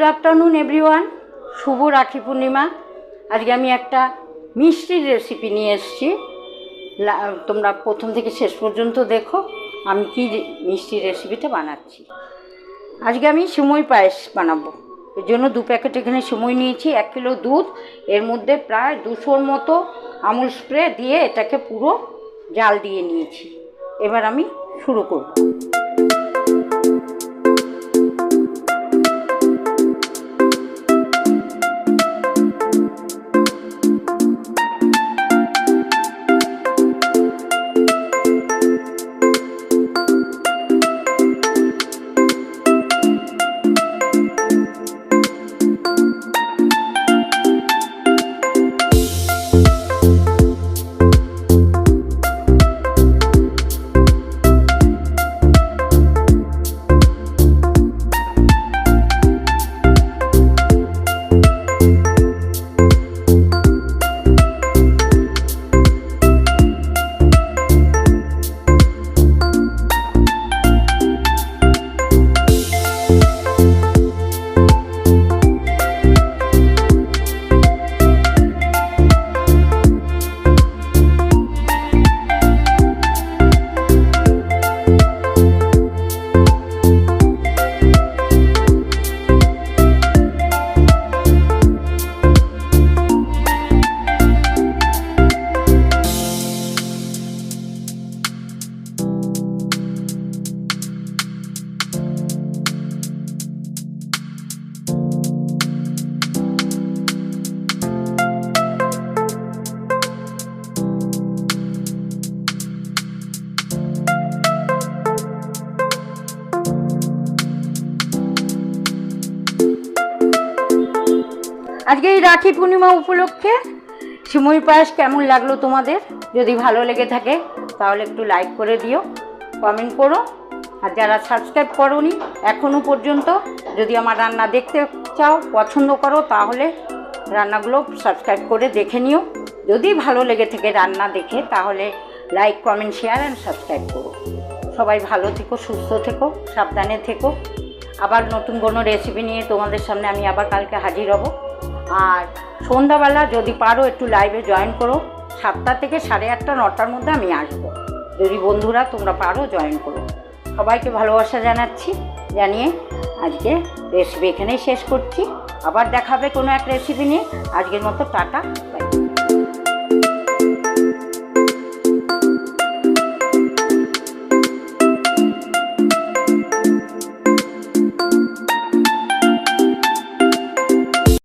Afternoon everyone शुभ राखी पूर्णिमा। आज के आमी एक मिष्टिर रेसिपि निये एसेछि। तोमरा प्रथम थेके शेष पर्यन्त देखो आमी कि मिष्टिर रेसिपिटा बानाच्छि। आज के आमी सेमई पायेस बानाबो। एर जोन्नो 2 पैकेट एखाने सेमई नियेछि, 1 किलो दूध, एर मध्य प्राय 200 मतो आमुल स्प्रे दिए एटाके पुरो जाल दिए नियेछि। एबार आमी शुरू करब। आज के राखी पूर्णिमा उपलक्षे सेमई पायेस केमन लागलो तोमादेर? यदि भालो लेगे थाके ताहले एकटु लाइक करे दिओ, कमेंट करो। और जारा सबस्क्राइब करोनी एखोनो पर्यन्त यदि आमार रान्ना देखते चाओ, पछंद करो, ताहले रान्नागुलो सबस्क्राइब करे देखे निओ। यदि भालो लेगे थाके रान्ना देखे ताहले like comment share and subscribe करो। सबाई भालो থেকো, সুস্থ থেকো, সাবধানে থেকো। আবার নতুন কোনো রেসিপি নিয়ে তোমাদের সামনে আমি আবার কালকে হাজির হব। আর সন্ধ্যাবেলা যদি পারো একটু লাইভে জয়েন করো। 7টা থেকে 8:30 9টার মধ্যে আমি আসবো। যদি বন্ধুরা তোমরা পারো জয়েন করো। সবাইকে ভালোবাসা জানাচ্ছি, জানিয়ে আজকে রেসিপি এখানেই শেষ করছি। আবার দেখা হবে কোনো এক রেসিপি নিয়ে। আজকের মতো টাটা।